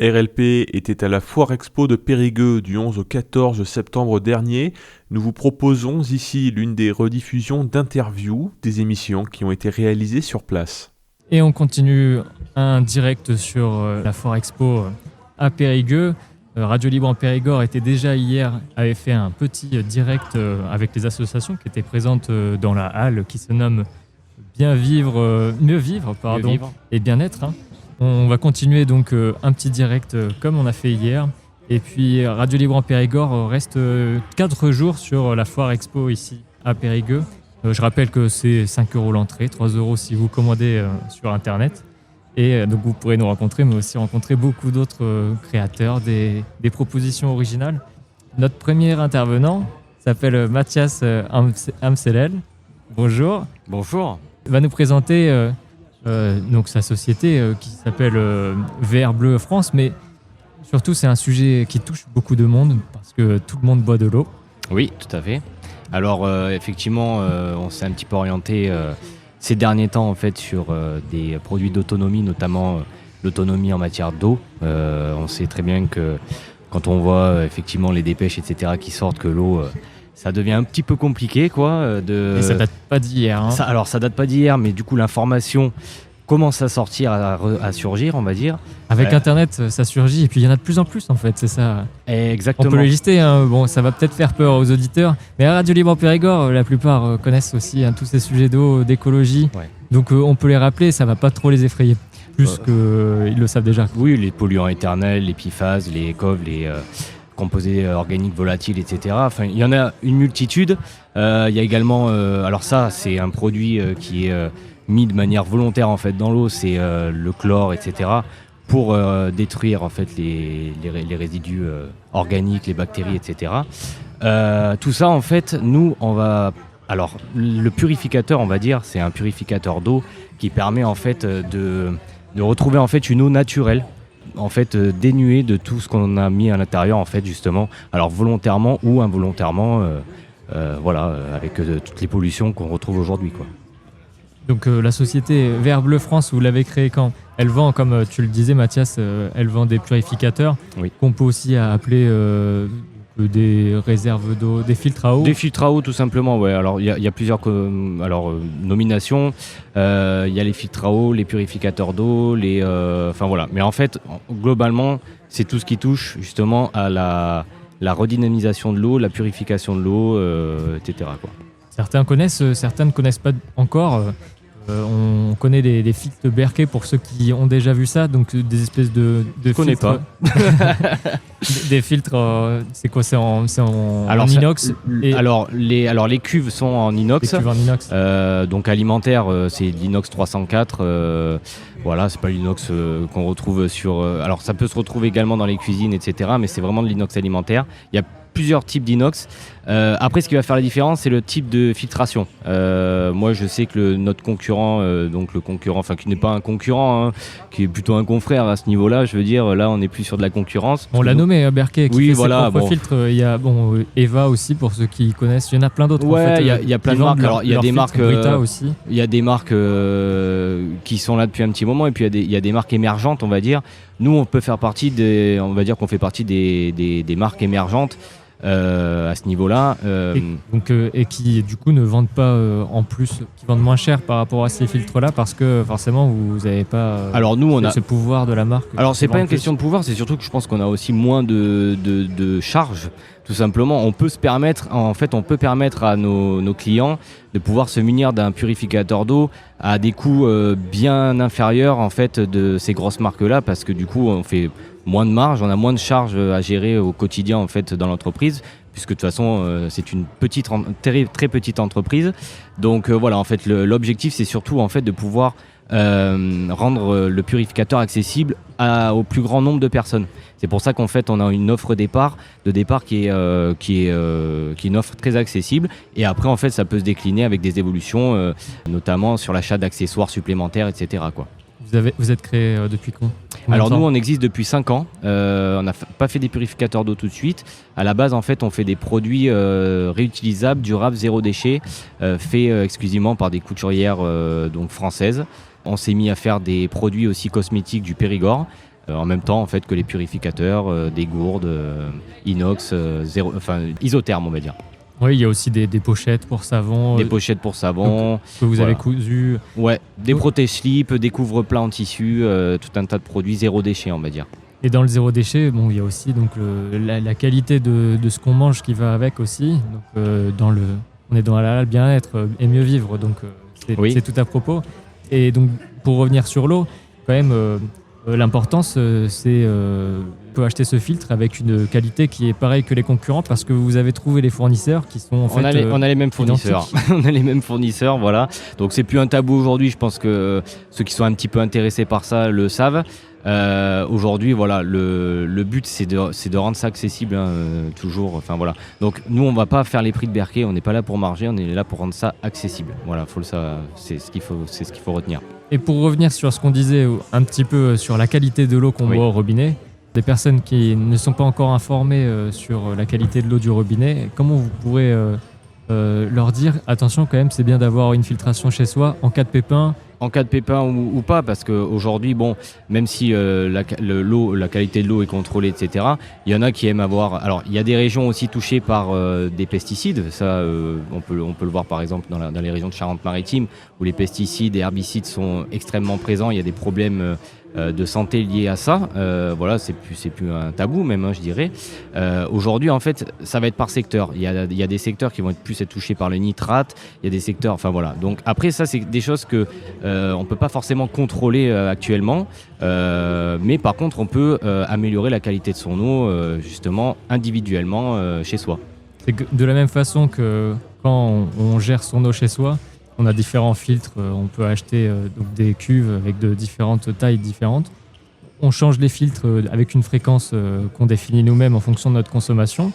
RLP était à la Foire Expo de Périgueux du 11 au 14 septembre dernier. Nous vous proposons ici l'une des rediffusions d'interviews des émissions qui ont été réalisées sur place. Et on continue un direct sur la Foire Expo à Périgueux. Radio Libre en Périgord avait fait un petit direct avec les associations qui étaient présentes dans la halle qui se nomme Mieux vivre et bien-être. On va continuer donc un petit direct comme on a fait hier. Et puis Radio Libre en Périgord reste 4 jours sur la Foire Expo ici à Périgueux. Je rappelle que c'est 5 € l'entrée, 3 € si vous commandez sur Internet. Et donc vous pourrez nous rencontrer, mais aussi rencontrer beaucoup d'autres créateurs, des propositions originales. Notre premier intervenant s'appelle Mathias Amselel. Bonjour. Bonjour. Il va nous présenter donc sa société qui s'appelle VR Bleu France, mais surtout c'est un sujet qui touche beaucoup de monde parce que tout le monde boit de l'eau. Oui, tout à fait. Alors effectivement, on s'est un petit peu orienté ces derniers temps en fait sur des produits d'autonomie, notamment l'autonomie en matière d'eau. On sait très bien que quand on voit effectivement les dépêches, etc., qui sortent, que l'eau, ça devient un petit peu compliqué, quoi. Et ça date pas d'hier. Hein. Ça date pas d'hier, mais du coup l'information commence à sortir, à surgir, on va dire. Avec Internet, ça surgit, et puis il y en a de plus en plus, en fait, c'est ça. Exactement. On peut le lister, hein. Bon, ça va peut-être faire peur aux auditeurs, mais à Radio Libre en Périgord, la plupart connaissent aussi tous ces sujets d'eau, d'écologie. Ouais. Donc on peut les rappeler, ça va pas trop les effrayer, plus qu'ils le savent déjà. Oui, les polluants éternels, les PFAS, les COV, les composés organiques volatiles, etc. Enfin, il y en a une multitude. Il y a également, alors ça, c'est un produit qui est mis de manière volontaire en fait dans l'eau, c'est le chlore, etc., pour détruire en fait les résidus organiques, les bactéries, etc. Tout ça en fait, nous on va, alors le purificateur, on va dire, c'est un purificateur d'eau qui permet en fait de retrouver en fait une eau naturelle, en fait dénuée de tout ce qu'on a mis à l'intérieur en fait, justement, alors volontairement ou involontairement, avec toutes les pollutions qu'on retrouve aujourd'hui, quoi. Donc la société VR Bleu France, vous l'avez créée quand ? Elle vend, comme tu le disais Mathias, elle vend des purificateurs, oui, qu'on peut aussi appeler des réserves d'eau, des filtres à eau. Des filtres à eau tout simplement, ouais. Alors il y a plusieurs nominations. Il y a les filtres à eau, les purificateurs d'eau, enfin voilà. Mais en fait, globalement, c'est tout ce qui touche justement à la redynamisation de l'eau, la purification de l'eau, etc., quoi. Certains connaissent, certains ne connaissent pas encore. On connaît les filtres de Berkey pour ceux qui ont déjà vu ça, donc des espèces de je connais filtres. Pas. Des filtres, c'est quoi ? C'est en inox. Alors les cuves sont en inox. Les cuves en inox. Donc alimentaire, c'est l'inox 304. Voilà, c'est pas l'inox qu'on retrouve sur. Alors ça peut se retrouver également dans les cuisines, etc. Mais c'est vraiment de l'inox alimentaire. Il y a plusieurs types d'inox. Après, ce qui va faire la différence, c'est le type de filtration. Moi, je sais que notre concurrent, qui n'est pas un concurrent, hein, qui est plutôt un confrère à ce niveau-là, je veux dire, là, on n'est plus sur de la concurrence. On l'a nommé, Berkey, qui fait ses propres filtres. Il y a Eva aussi, pour ceux qui connaissent. Il y en a plein d'autres. Ouais, en fait, il y a plein de marques. Alors, il y a des marques. Brita aussi. Il y a des marques qui sont là depuis un petit moment, et puis il y a des marques émergentes, on va dire. Nous, on peut faire partie on va dire qu'on fait partie des marques émergentes. À ce niveau-là. Et qui du coup ne vendent pas en plus, qui vendent moins cher par rapport à ces filtres-là, parce que forcément vous n'avez pas alors nous, on a ce pouvoir de la marque. Alors c'est pas une question de pouvoir, c'est surtout que je pense qu'on a aussi moins de charges. Tout simplement, on peut permettre à nos clients de pouvoir se munir d'un purificateur d'eau à des coûts bien inférieurs en fait de ces grosses marques-là, parce que du coup on fait moins de marge, on a moins de charges à gérer au quotidien en fait dans l'entreprise, puisque de toute façon c'est une très, très petite entreprise. Donc voilà, en fait l'objectif c'est surtout en fait de pouvoir rendre le purificateur accessible au plus grand nombre de personnes. C'est pour ça qu'en fait on a une offre de départ qui est une offre très accessible, et après en fait ça peut se décliner avec des évolutions, notamment sur l'achat d'accessoires supplémentaires, etc., quoi. Vous êtes créé depuis quand ? Alors nous on existe depuis 5 ans, on n'a pas fait des purificateurs d'eau tout de suite. À la base en fait on fait des produits réutilisables, durables, zéro déchet, faits exclusivement par des couturières donc françaises. On s'est mis à faire des produits aussi cosmétiques du Périgord. en même temps en fait que les purificateurs, des gourdes inox, isothermes on va dire. Oui, il y a aussi des pochettes pour savon. Des pochettes pour savon. Que vous avez cousues. Ouais, des protège-slips, des couvre-plats en tissu, tout un tas de produits zéro déchet, on va dire. Et dans le zéro déchet, bon, il y a aussi donc la qualité de ce qu'on mange qui va avec aussi. Donc, on est dans le bien-être et mieux vivre, donc c'est tout à propos. Et donc, pour revenir sur l'eau, quand même, l'importance, c'est on peut acheter ce filtre avec une qualité qui est pareille que les concurrents parce que vous avez trouvé les fournisseurs qui sont en fait on a les mêmes fournisseurs. On a les mêmes fournisseurs, voilà. Donc c'est plus un tabou aujourd'hui. Je pense que ceux qui sont un petit peu intéressés par ça le savent. Aujourd'hui, voilà, le but c'est de rendre ça accessible toujours. Enfin voilà. Donc nous, on va pas faire les prix de Berkey. On n'est pas là pour marger. On est là pour rendre ça accessible. Voilà, c'est ce qu'il faut retenir. Et pour revenir sur ce qu'on disait un petit peu sur la qualité de l'eau qu'on boit au robinet. Des personnes qui ne sont pas encore informées sur la qualité de l'eau du robinet, comment vous pourrez leur dire attention quand même, c'est bien d'avoir une filtration chez soi en cas de pépin? En cas de pépin ou pas, parce qu'aujourd'hui, bon, même si la qualité de l'eau est contrôlée, etc., il y en a qui aiment avoir... Alors, il y a des régions aussi touchées par des pesticides. Ça, on peut le voir par exemple dans les régions de Charente-Maritime, où les pesticides et herbicides sont extrêmement présents. Il y a des problèmes de santé liés à ça. Voilà, c'est plus un tabou même, je dirais. Aujourd'hui, en fait, ça va être par secteur. Il y a des secteurs qui vont être touchés par le nitrate. Il y a des secteurs... Enfin, voilà. Donc, après, ça, c'est des choses que... on ne peut pas forcément contrôler actuellement, mais par contre on peut améliorer la qualité de son eau justement individuellement chez soi. C'est que de la même façon que quand on gère son eau chez soi, on a différents filtres, on peut acheter donc des cuves avec de différentes tailles différentes. On change les filtres avec une fréquence qu'on définit nous-mêmes en fonction de notre consommation.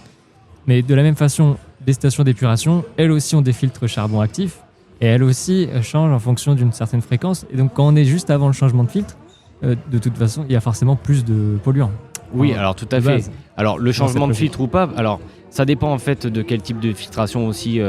Mais de la même façon, les stations d'épuration, elles aussi ont des filtres charbon actifs. Et elle aussi change en fonction d'une certaine fréquence. Et donc, quand on est juste avant le changement de filtre, de toute façon, il y a forcément plus de polluants. Oui, alors tout à fait. Alors, le changement de filtre ou pas, alors ça dépend en fait de quel type de filtration aussi,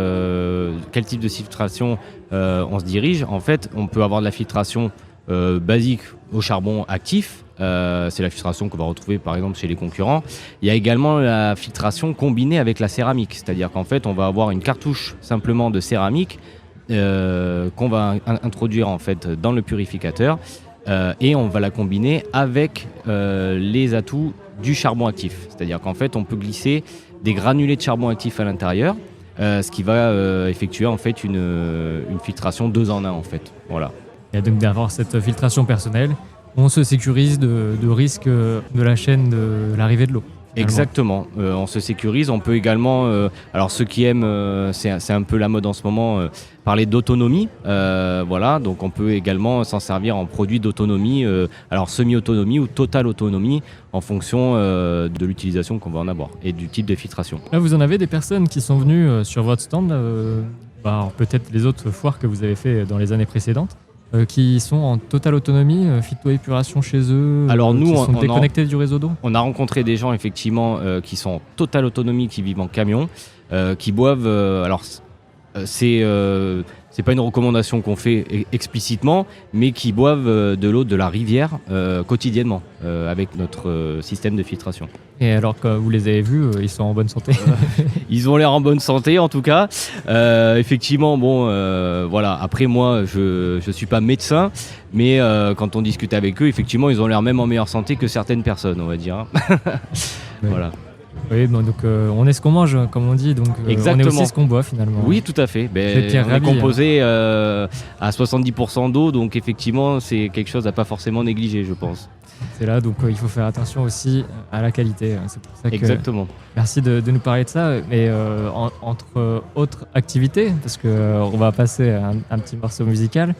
quel type de filtration on se dirige. En fait, on peut avoir de la filtration basique au charbon actif. C'est la filtration qu'on va retrouver par exemple chez les concurrents. Il y a également la filtration combinée avec la céramique. C'est-à-dire qu'en fait, on va avoir une cartouche simplement de céramique qu'on va introduire en fait dans le purificateur et on va la combiner avec les atouts du charbon actif. C'est-à-dire qu'en fait on peut glisser des granulés de charbon actif à l'intérieur, ce qui va effectuer en fait une filtration 2 en 1 en fait. Voilà. Et donc d'avoir cette filtration personnelle, on se sécurise de risque de la chaîne de l'arrivée de l'eau. Exactement, on se sécurise, on peut également, alors ceux qui aiment, c'est un peu la mode en ce moment, parler d'autonomie, voilà, donc on peut également s'en servir en produit d'autonomie, alors semi-autonomie ou totale autonomie en fonction de l'utilisation qu'on va en avoir et du type de filtration. Là, vous en avez des personnes qui sont venues sur votre stand, peut-être les autres foires que vous avez fait dans les années précédentes, qui sont en totale autonomie, phytoépuration chez eux, alors nous, qui sont déconnectés du réseau d'eau? On a rencontré des gens effectivement qui sont en totale autonomie, qui vivent en camion, qui boivent, alors c'est pas une recommandation qu'on fait explicitement, mais qui boivent de l'eau de la rivière quotidiennement avec notre système de filtration. Et alors que vous les avez vus, ils sont en bonne santé? Ils ont l'air en bonne santé en tout cas. Effectivement, bon, voilà. Après moi, je suis pas médecin, mais quand on discute avec eux, effectivement, ils ont l'air même en meilleure santé que certaines personnes, on va dire. Voilà. Oui, bon, donc on est ce qu'on mange, comme on dit, donc on est aussi ce qu'on boit finalement. Oui, tout à fait. On est composé à 70% d'eau, donc effectivement, c'est quelque chose à pas forcément négliger, je pense. C'est là, donc il faut faire attention aussi à la qualité. C'est pour ça que, exactement. Merci de nous parler de ça. Mais entre autres activités, parce qu'on va passer à un petit morceau musical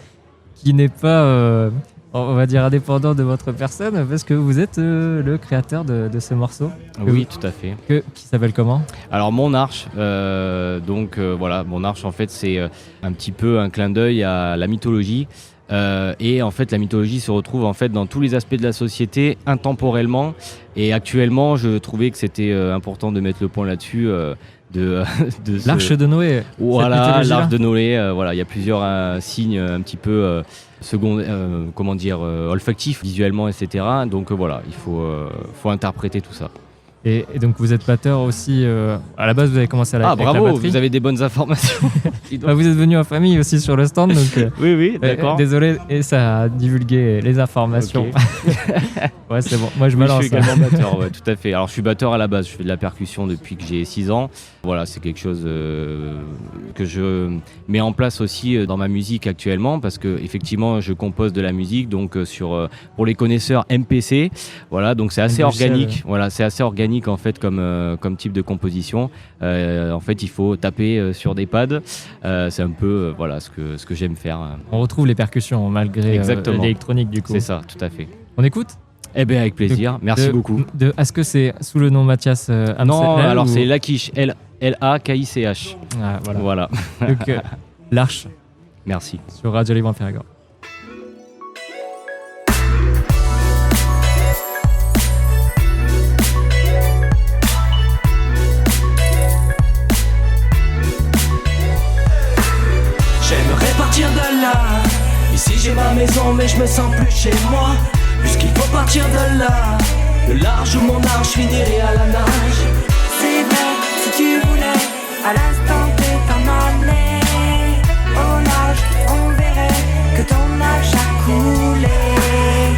qui n'est pas... on va dire indépendant de votre personne, parce que vous êtes le créateur de ce morceau. Oui, tout à fait. Qui s'appelle comment? Alors Mon Arche, voilà, Mon Arche en fait c'est un petit peu un clin d'œil à la mythologie. Et en fait la mythologie se retrouve en fait dans tous les aspects de la société intemporellement, et actuellement je trouvais que c'était important de mettre le point là-dessus. de L'arche de Noé. Voilà, cette l'arche mythologie-là. de Noé. Voilà, il y a plusieurs signes un petit peu olfactifs visuellement, etc. Donc voilà, il faut interpréter tout ça. Et donc vous êtes batteur aussi. À la base, vous avez commencé avec la Bravo, batterie. vous avez des bonnes informations. Dis donc. Vous êtes venu en famille aussi sur le stand, donc. Oui, d'accord. Désolé, et ça a divulgué les informations. Ok. Ouais, c'est bon. Moi, je Oui, me je lance. suis également batteur, ouais, tout à fait. Alors, je suis batteur à la base, je fais de la percussion depuis que j'ai 6 ans. Voilà, c'est quelque chose que je mets en place aussi dans ma musique actuellement parce que effectivement, je compose de la musique donc pour les connaisseurs MPC. Voilà, donc c'est assez organique. Voilà, c'est assez organique en fait comme type de composition. En fait, il faut taper sur des pads. C'est un peu voilà ce que j'aime faire. On retrouve les percussions malgré l'électronique du coup. C'est ça, tout à fait. On écoute? Eh bien, avec plaisir. Merci beaucoup. Est-ce que c'est sous le nom Mathias Amstel? Non, alors c'est Lakich, L-A-K-I-C-H. Ah, voilà. Donc, l'Arche. Merci. Sur Radio Libre en Périgord. J'aimerais partir de là. Ici j'ai ma maison mais je me sens plus chez moi. Puisqu'il faut partir de là. Le large où mon arche finirait à la nage. C'est vrai, si tu voulais, à l'instant T t'en allais. Au nage, on verrait que ton âge a coulé.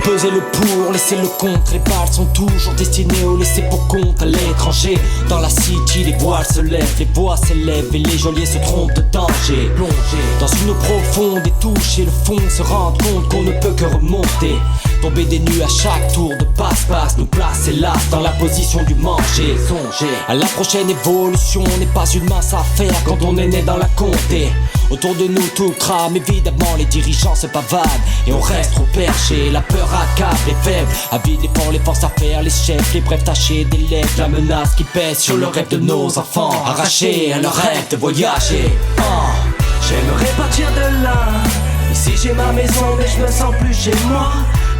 Peser le pour, laisser le contre. Les balles sont toujours destinées au laisser pour compte à l'étranger. Dans la city, les voiles se lèvent, les voix s'élèvent et les geôliers se trompent de danger. Plongé dans une eau profonde et toucher le fond, se rendre compte qu'on ne peut que remonter. Tomber des nues à chaque tour de passe-passe, nous placer là dans la position du manger. Songer à la prochaine évolution, n'est pas une mince affaire quand on est né dans la comté. Autour de nous tout crame, évidemment les dirigeants se pavadent et on reste trop perché. La peur accable les faibles, avide les forts, les forces à faire, les chefs, les brefs tachés des lèvres. La menace qui pèse sur le rêve de nos enfants, arrachés à leur rêve de voyager. J'aimerais partir de là. Ici j'ai ma maison mais je me sens plus chez moi.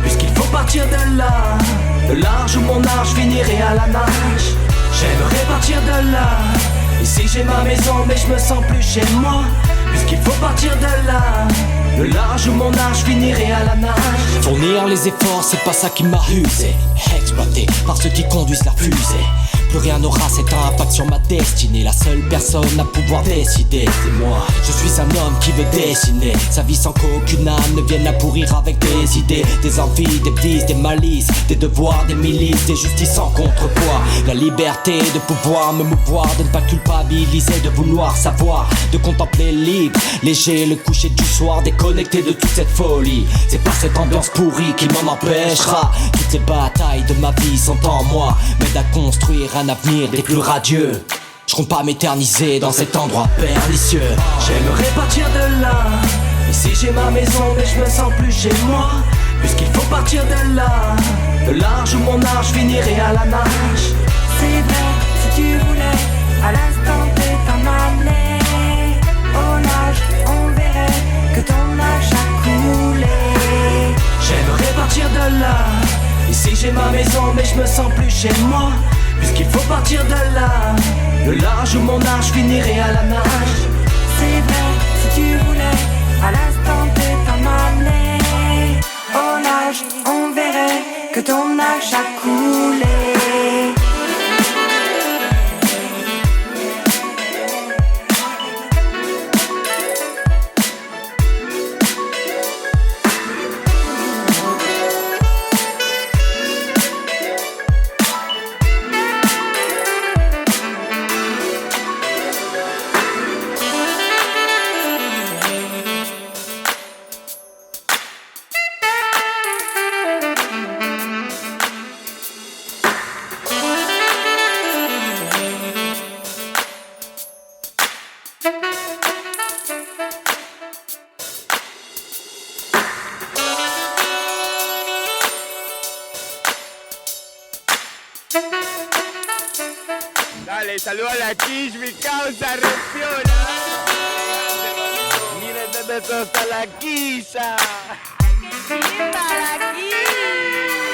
Puisqu'il faut partir de là. Le large où mon arche finirait à la nage. J'aimerais partir de là. Ici j'ai ma maison mais je me sens plus chez moi. Puisqu'il faut partir de là. Le large où mon arche finirait à la nage. Fournir les efforts c'est pas ça qui m'a usé. Exploité par ceux qui conduisent la fusée. Plus rien n'aura cet impact sur ma destinée. La seule personne à pouvoir décider, c'est moi. Je suis un homme qui veut dessiner sa vie sans qu'aucune âme ne vienne la pourrir avec des idées, des envies, des vices, des malices, des devoirs, des milices, des justices sans contrepoids. La liberté de pouvoir me mouvoir, de ne pas culpabiliser, de vouloir savoir, de contempler libre, léger le coucher du soir, déconnecté de toute cette folie. C'est pas cette ambiance pourrie qui m'en empêchera. Toutes ces batailles de ma vie sont en moi, m'aident à construire un avenir des plus radieux. Je compte pas m'éterniser dans cet endroit pernicieux. J'aimerais partir de là. Ici j'ai ma maison mais je me sens plus chez moi. Puisqu'il faut partir de là. Le large où mon arche finirait à la nage. C'est vrai, si tu voulais, à l'instant T t'en allais. Au nage, on verrait que ton âge a coulé. J'aimerais partir de là. Ici j'ai ma maison mais je me sens plus chez moi. Puisqu'il faut partir de là. Le large où mon arche finirait à la nage. C'est vrai, si tu voulais, à l'instant T t'en allais. Au nage, on verrait que ton âge a coulé. Dale, saluda a la Kish, mi causa reacciona. Miles de besos a la Kisha. ¡Viva la Kish!